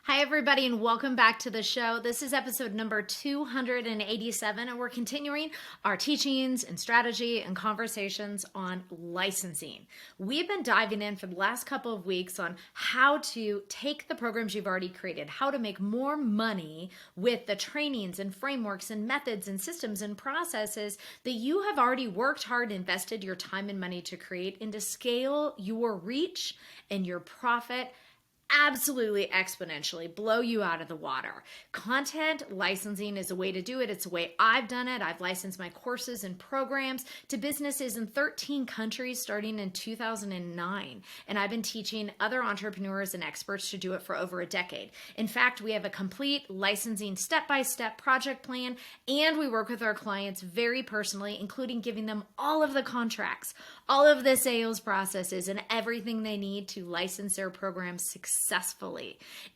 Hi, everybody, and welcome back to the show. This is episode number 287, and we're continuing our teachings and strategy and conversations on licensing. We've been diving in for the last couple of weeks on how to take the programs you've already created, how to make more money with the trainings and frameworks and methods and systems and processes that you have already worked hard, invested your time and money to create, and to scale your reach and your profit absolutely exponentially, blow you out of the water. Content licensing is a way to do it. It's a way I've done it. I've licensed my courses and programs to businesses in 13 countries starting in 2009. And I've been teaching other entrepreneurs and experts to do it for over a decade. In fact, we have a complete licensing step-by-step project plan, and we work with our clients very personally, including giving them all of the contracts, all of the sales processes, and everything they need to license their programs successfully.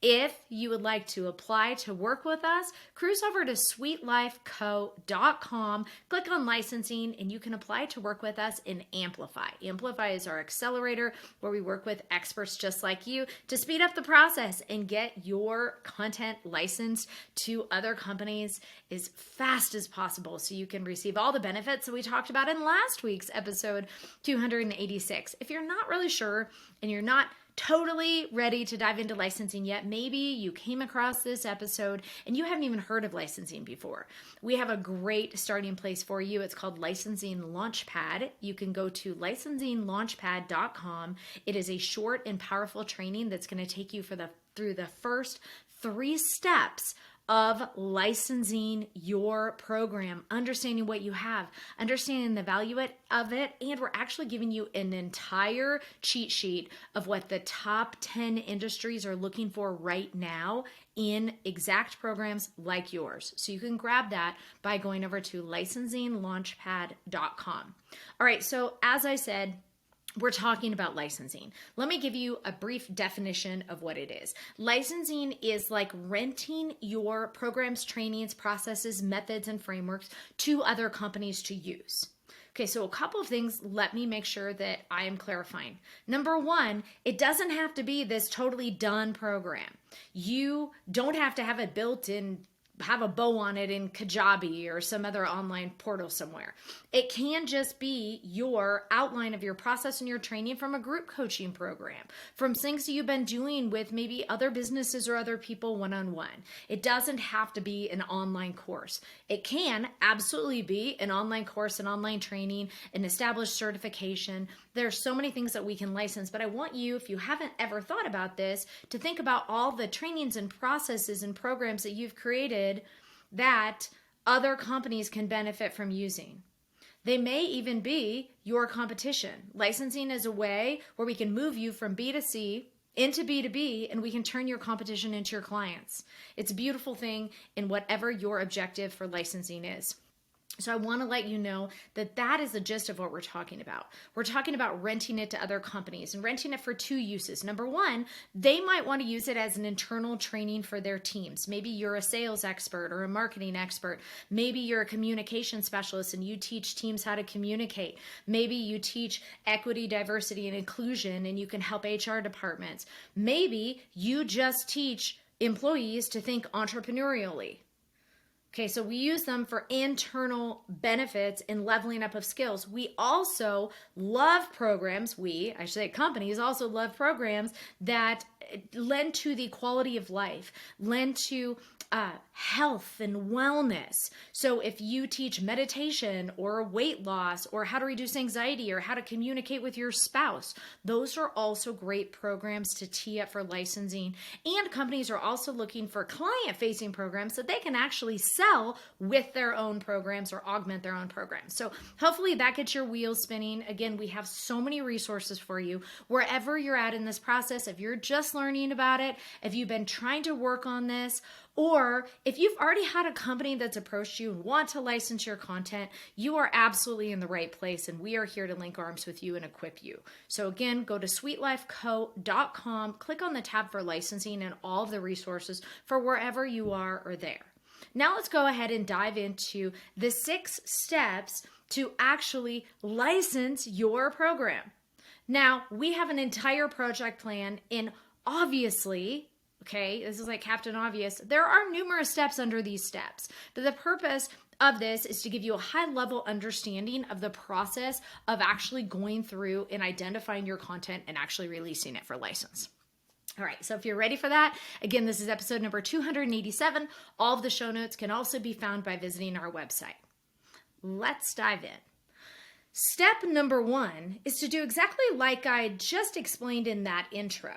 If you would like to apply to work with us, cruise over to SweetLifeCo.com, click on licensing, and you can apply to work with us in Amplify. Amplify is our accelerator where we work with experts just like you to speed up the process and get your content licensed to other companies as fast as possible so you can receive all the benefits that we talked about in last week's episode 286. If you're not really sure and you're not totally ready to dive into licensing yet, maybe you came across this episode and you haven't even heard of licensing before. We have a great starting place for you. It's called Licensing Launchpad. You can go to licensinglaunchpad.com. It is a short and powerful training that's going to take you through the first 3 steps of licensing your program, understanding what you have, understanding the value of it, and we're actually giving you an entire cheat sheet of what the top 10 industries are looking for right now in exact programs like yours. So you can grab that by going over to licensinglaunchpad.com. All right, so as I said, we're talking about licensing. Let me give you a brief definition of what it is. Licensing is like renting your programs, trainings, processes, methods, and frameworks to other companies to use. Okay, so a couple of things, let me make sure that I am clarifying. Number 1, it doesn't have to be this totally done program. You don't have to have it built in, have a bow on it in Kajabi or some other online portal somewhere. It can just be your outline of your process and your training from a group coaching program, from things that you've been doing with maybe other businesses or other people one-on-one. It doesn't have to be an online course. It can absolutely be an online course, an online training, an established certification. There are so many things that we can license, but I want you, if you haven't ever thought about this, to think about all the trainings and processes and programs that you've created that other companies can benefit from using. They may even be your competition. Licensing is a way where we can move you from B2C into B2B, and we can turn your competition into your clients. It's a beautiful thing in whatever your objective for licensing is. So I want to let you know that that is the gist of what we're talking about. We're talking about renting it to other companies and renting it for 2 uses. Number 1, they might want to use it as an internal training for their teams. Maybe you're a sales expert or a marketing expert. Maybe you're a communication specialist and you teach teams how to communicate. Maybe you teach equity, diversity, and inclusion and you can help HR departments. Maybe you just teach employees to think entrepreneurially. Okay, so we use them for internal benefits and leveling up of skills. We also love programs, companies also love programs that lend to the quality of life, lend to health and wellness. So if you teach meditation or weight loss or how to reduce anxiety or how to communicate with your spouse, those are also great programs to tee up for licensing. And companies are also looking for client-facing programs that they can actually sell with their own programs or augment their own programs. So hopefully that gets your wheels spinning. Again, we have so many resources for you wherever you're at in this process. If you're just learning about it, if you've been trying to work on this, or if you've already had a company that's approached you and want to license your content, you are absolutely in the right place, and we are here to link arms with you and equip you. So again, go to SweetLifeCo.com, click on the tab for licensing and all of the resources for wherever you are or there. Now let's go ahead and dive into the 6 steps to actually license your program. Now, we have an entire project plan, and obviously, Okay, this is like Captain Obvious. There are numerous steps under these steps, but the purpose of this is to give you a high level understanding of the process of actually going through and identifying your content and actually releasing it for license. All right, so if you're ready for that, again, this is episode number 287. All of the show notes can also be found by visiting our website. Let's dive in. Step number 1 is to do exactly like I just explained in that intro.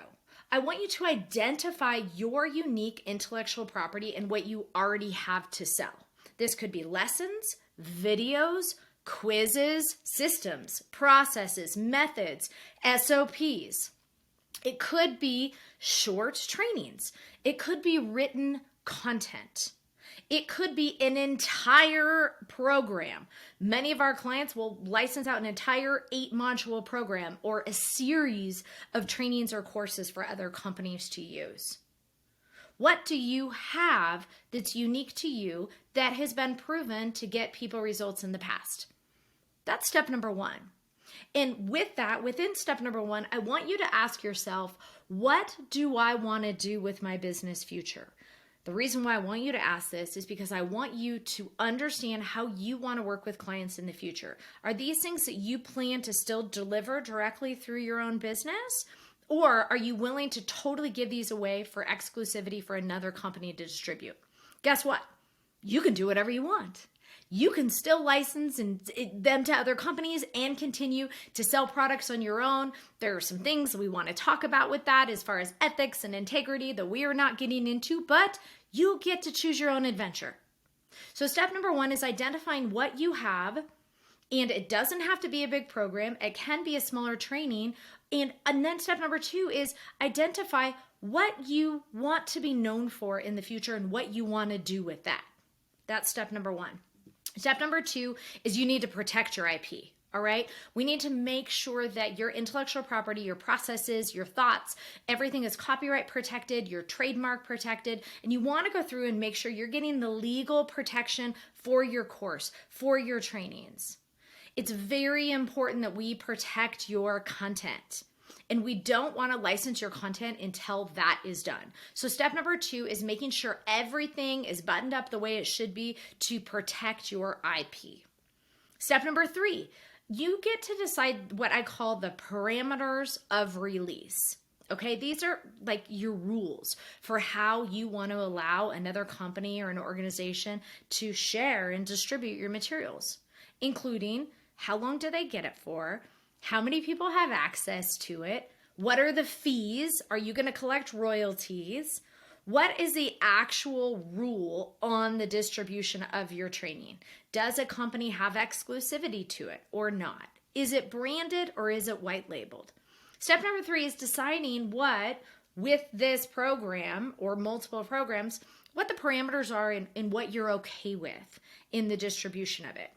I want you to identify your unique intellectual property and what you already have to sell. This could be lessons, videos, quizzes, systems, processes, methods, SOPs. It could be short trainings. It could be written content. It could be an entire program. Many of our clients will license out an entire 8-module program or a series of trainings or courses for other companies to use. What do you have that's unique to you that has been proven to get people results in the past? That's step number 1. And with that, within step number 1, I want you to ask yourself, what do I want to do with my business future? The reason why I want you to ask this is because I want you to understand how you want to work with clients in the future. Are these things that you plan to still deliver directly through your own business? Or are you willing to totally give these away for exclusivity for another company to distribute? Guess what? You can do whatever you want. You can still license them to other companies and continue to sell products on your own. There are some things we want to talk about with that as far as ethics and integrity that we are not getting into, but you get to choose your own adventure. So step number 1 is identifying what you have, and it doesn't have to be a big program. It can be a smaller training. And then step number 2 is identify what you want to be known for in the future and what you want to do with that. That's step number 1. Step number 2 is you need to protect your IP. All right. We need to make sure that your intellectual property, your processes, your thoughts, everything is copyright protected, your trademark protected, and you want to go through and make sure you're getting the legal protection for your course, for your trainings. It's very important that we protect your content. And we don't want to license your content until that is done. So step number 2 is making sure everything is buttoned up the way it should be to protect your IP. Step number 3, you get to decide what I call the parameters of release. Okay, these are like your rules for how you want to allow another company or an organization to share and distribute your materials, including how long do they get it for? How many people have access to it? What are the fees? Are you going to collect royalties? What is the actual rule on the distribution of your training? Does a company have exclusivity to it or not? Is it branded or is it white labeled? Step number 3 is deciding what, with this program or multiple programs, what the parameters are and what you're okay with in the distribution of it.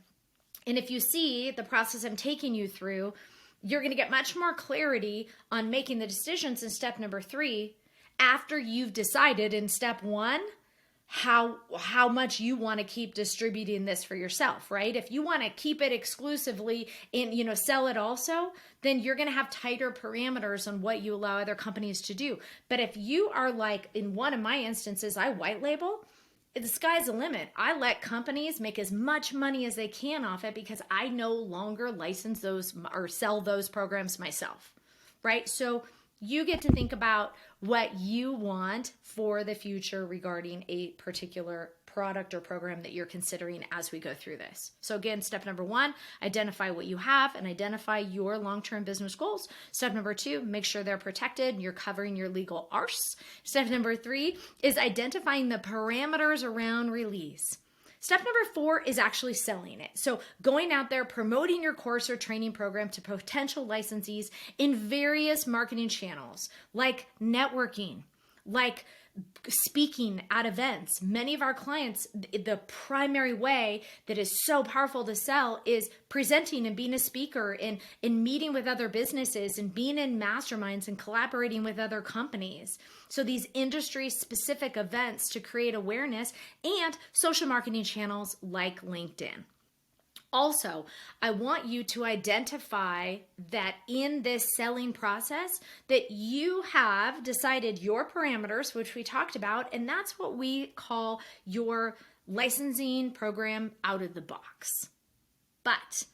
And if you see the process I'm taking you through, you're going to get much more clarity on making the decisions in step number 3 after you've decided in step 1 how much you want to keep distributing this for yourself, right? If you want to keep it exclusively and sell it also, then you're going to have tighter parameters on what you allow other companies to do. But if you are like in one of my instances, I white label, the sky's the limit. I let companies make as much money as they can off it because I no longer license those or sell those programs myself, right? So you get to think about what you want for the future regarding a particular product or program that you're considering as we go through this. So again, step number 1, identify what you have and identify your long-term business goals. Step number 2, make sure they're protected and you're covering your legal arse. Step number 3 is identifying the parameters around release. Step number 4 is actually selling it. So going out there, promoting your course or training program to potential licensees in various marketing channels, like networking, like speaking at events. Many of our clients, the primary way that is so powerful to sell is presenting and being a speaker and meeting with other businesses and being in masterminds and collaborating with other companies. So these industry specific events to create awareness and social marketing channels like LinkedIn. Also, I want you to identify that in this selling process that you have decided your parameters, which we talked about, and that's what we call your licensing program out of the box. But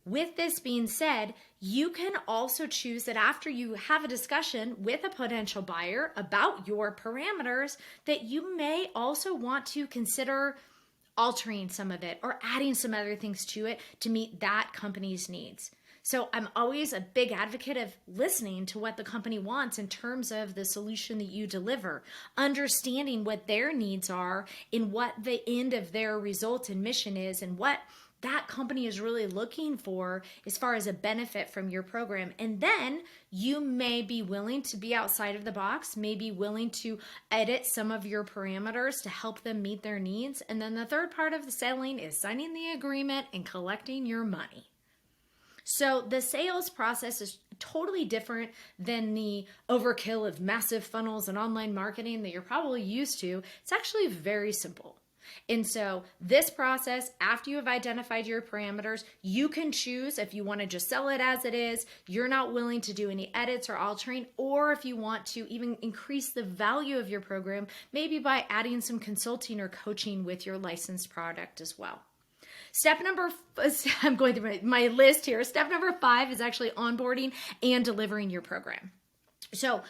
with this being said, you can also choose that after you have a discussion with a potential buyer about your parameters, that you may also want to consider altering some of it or adding some other things to it to meet that company's needs. So I'm always a big advocate of listening to what the company wants in terms of the solution that you deliver, understanding what their needs are and what the end of their result and mission is and what that company is really looking for as far as a benefit from your program. And then you may be willing to be outside of the box, may be willing to edit some of your parameters to help them meet their needs. And then the third part of the selling is signing the agreement and collecting your money. So the sales process is totally different than the overkill of massive funnels and online marketing that you're probably used to. It's actually very simple. And so this process, after you have identified your parameters, you can choose if you want to just sell it as it is, you're not willing to do any edits or altering, or if you want to even increase the value of your program, maybe by adding some consulting or coaching with your licensed product as well. I'm going through my list here. Step number 5 is actually onboarding and delivering your program. So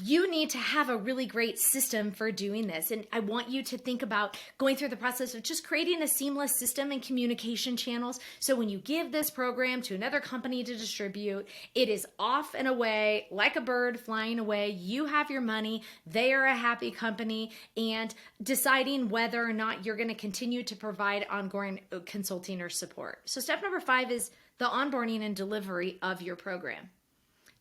you need to have a really great system for doing this. And I want you to think about going through the process of just creating a seamless system and communication channels. So when you give this program to another company to distribute, it is off and away like a bird flying away. You have your money. They are a happy company, and deciding whether or not you're going to continue to provide ongoing consulting or support. So step number 5 is the onboarding and delivery of your program.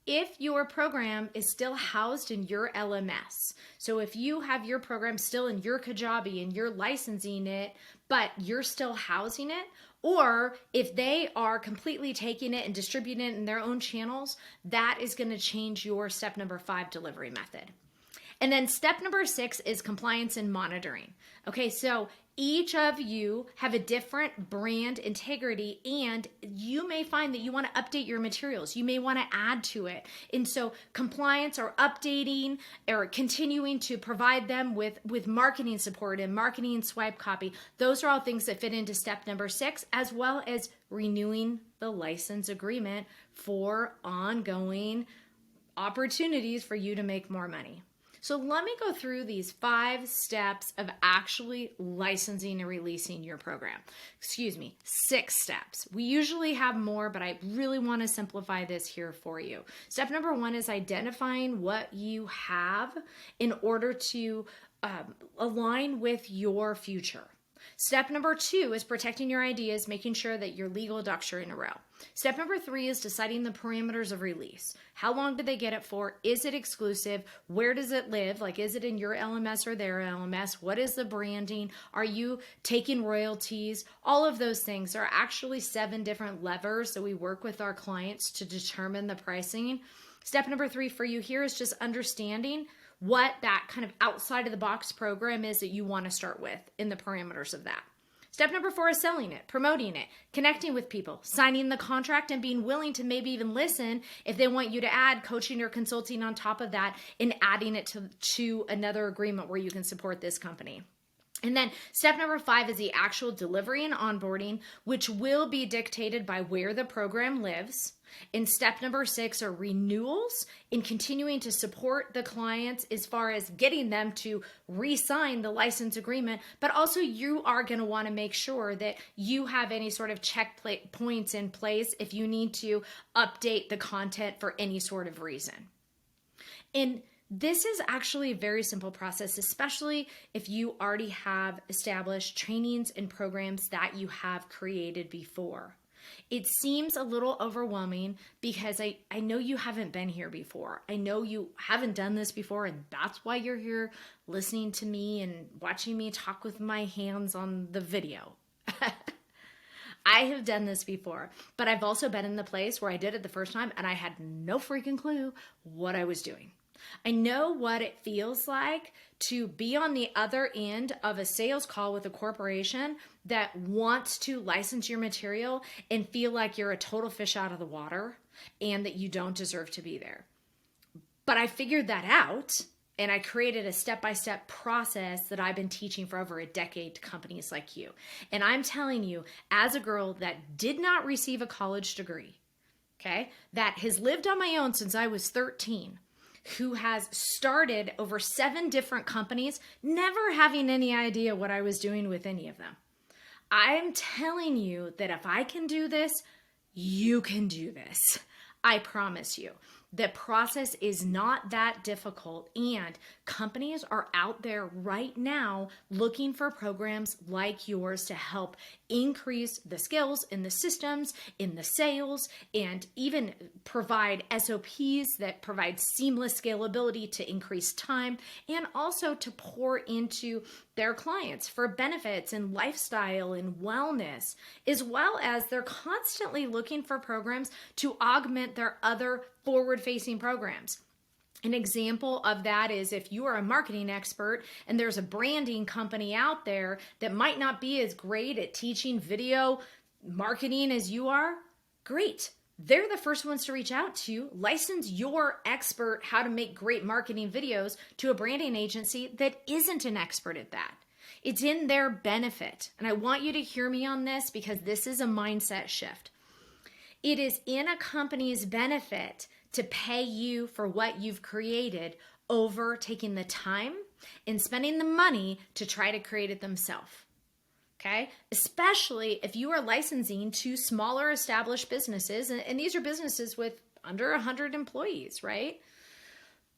If your program is still housed in your LMS, so if you have your program still in your Kajabi and you're licensing it, but you're still housing it, or if they are completely taking it and distributing it in their own channels, that is going to change your step number 5 delivery method. And then step number 6 is compliance and monitoring. Okay, so each of you have a different brand integrity, and you may find that you want to update your materials. You may want to add to it. And so compliance or updating or continuing to provide them with marketing support and marketing swipe copy, those are all things that fit into step number 6, as well as renewing the license agreement for ongoing opportunities for you to make more money. So let me go through these 5 steps of actually licensing and releasing your program. 6 steps. We usually have more, but I really want to simplify this here for you. Step number 1 is identifying what you have in order to align with your future. Step number 2 is protecting your ideas, making sure that your legal ducks are in a row. Step number 3 is deciding the parameters of release. How long do they get it for? Is it exclusive? Where does it live? Like, is it in your LMS or their LMS? What is the branding? Are you taking royalties? All of those things are actually 7 different levers that we work with our clients to determine the pricing. Step number 3 for you here is just understanding what that kind of outside of the box program is that you want to start with in the parameters of that. Step number 4 is selling it, promoting it, connecting with people, signing the contract, and being willing to maybe even listen if they want you to add coaching or consulting on top of that, and adding it to another agreement where you can support this company. And then step number 5 is the actual delivery and onboarding, which will be dictated by where the program lives. And step number 6 are renewals and continuing to support the clients as far as getting them to re-sign the license agreement. But also you are going to want to make sure that you have any sort of points in place if you need to update the content for any sort of reason. And this is actually a very simple process, especially if you already have established trainings and programs that you have created before. It seems a little overwhelming because I know you haven't been here before. I know you haven't done this before, and that's why you're here listening to me and watching me talk with my hands on the video. I have done this before, but I've also been in the place where I did it the first time and I had no freaking clue what I was doing. I know what it feels like to be on the other end of a sales call with a corporation that wants to license your material and feel like you're a total fish out of the water and that you don't deserve to be there. But I figured that out, and I created a step-by-step process that I've been teaching for over a decade to companies like you. And I'm telling you, as a girl that did not receive a college degree, okay, that has lived on my own since I was 13, who has started over 7 different companies, never having any idea what I was doing with any of them. I'm telling you that if I can do this, you can do this. I promise you. The process is not that difficult, and companies are out there right now looking for programs like yours to help increase the skills in the systems, in the sales, and even provide SOPs that provide seamless scalability to increase time and also to pour into their clients for benefits and lifestyle and wellness, as well as they're constantly looking for programs to augment their other forward-facing programs. An example of that is if you are a marketing expert and there's a branding company out there that might not be as great at teaching video marketing as you are, great. They're the first ones to reach out to you. License your expert how to make great marketing videos to a branding agency that isn't an expert at that. It's in their benefit. And I want you to hear me on this because this is a mindset shift. It is in a company's benefit to pay you for what you've created over taking the time and spending the money to try to create it themselves. Okay? Especially if you are licensing to smaller established businesses, and these are businesses with under 100 employees, right?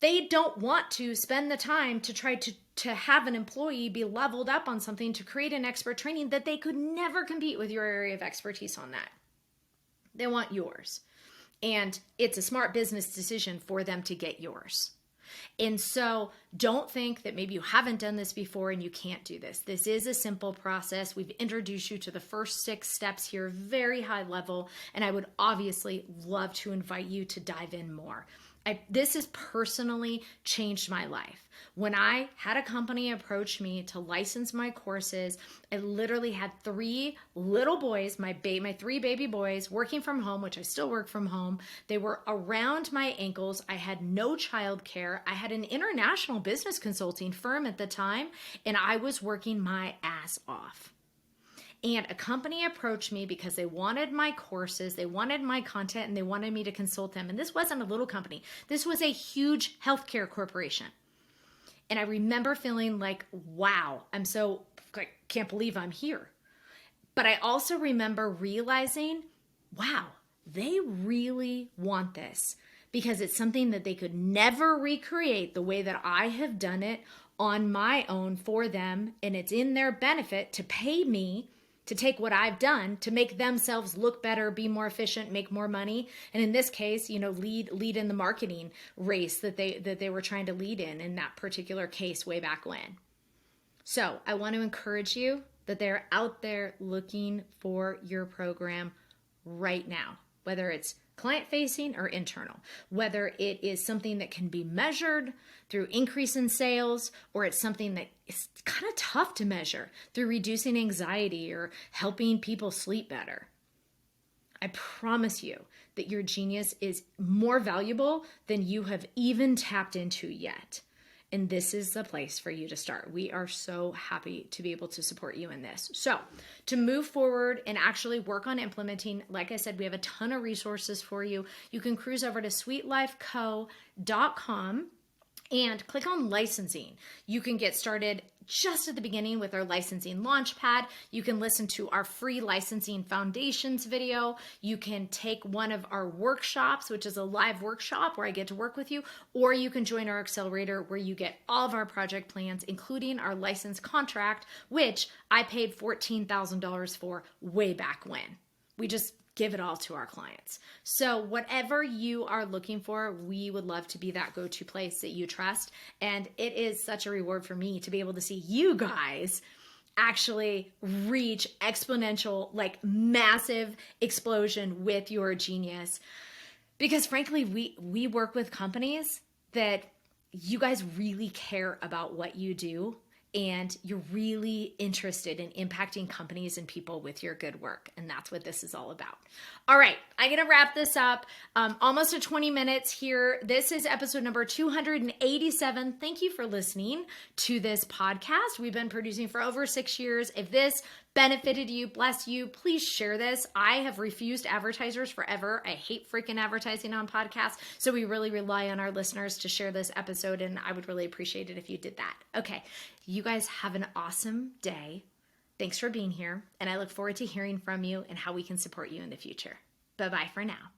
They don't want to spend the time to try to have an employee be leveled up on something to create an expert training that they could never compete with your area of expertise on that. They want yours. And it's a smart business decision for them to get yours. And so don't think that maybe you haven't done this before and you can't do this. This is a simple process. We've introduced you to the first 6 steps here, very high level, and I would obviously love to invite you to dive in more. This has personally changed my life. When I had a company approach me to license my courses, I literally had 3 little boys, my 3 baby boys, working from home, which I still work from home. They were around my ankles. I had no childcare. I had an international business consulting firm at the time, and I was working my ass off. And a company approached me because they wanted my courses, they wanted my content, and they wanted me to consult them. And this wasn't a little company. This was a huge healthcare corporation. And I remember feeling like, wow, I can't believe I'm here. But I also remember realizing, wow, they really want this because it's something that they could never recreate the way that I have done it on my own for them. And it's in their benefit to pay me to take what I've done to make themselves look better, be more efficient, make more money. And in this case, lead in the marketing race that they were trying to lead in that particular case way back when. So I want to encourage you that they're out there looking for your program right now, whether it's client-facing or internal, whether it is something that can be measured through increase in sales, or it's something that is kind of tough to measure through reducing anxiety or helping people sleep better. I promise you that your genius is more valuable than you have even tapped into yet. And this is the place for you to start. We are so happy to be able to support you in this. So to move forward and actually work on implementing, like I said, we have a ton of resources for you. You can cruise over to sweetlifeco.com and click on licensing. You can get started just at the beginning with our licensing launchpad. You can listen to our free licensing foundations video. You can take one of our workshops, which is a live workshop where I get to work with you, or you can join our accelerator where you get all of our project plans, including our license contract, which I paid $14,000 for way back when. We just give it all to our clients. So whatever you are looking for, we would love to be that go-to place that you trust. And it is such a reward for me to be able to see you guys actually reach exponential, like massive explosion with your genius. Because frankly, we work with companies that you guys really care about what you do and you're really interested in impacting companies and people with your good work. And that's what this is all about. All right, I'm going to wrap this up. Almost at 20 minutes here. This is episode number 287. Thank you for listening to this podcast. We've been producing for over 6 years. If this benefited you, bless you, please share this. I have refused advertisers forever. I hate freaking advertising on podcasts. So we really rely on our listeners to share this episode, and I would really appreciate it if you did that. Okay, you guys have an awesome day. Thanks for being here, and I look forward to hearing from you and how we can support you in the future. Bye-bye for now.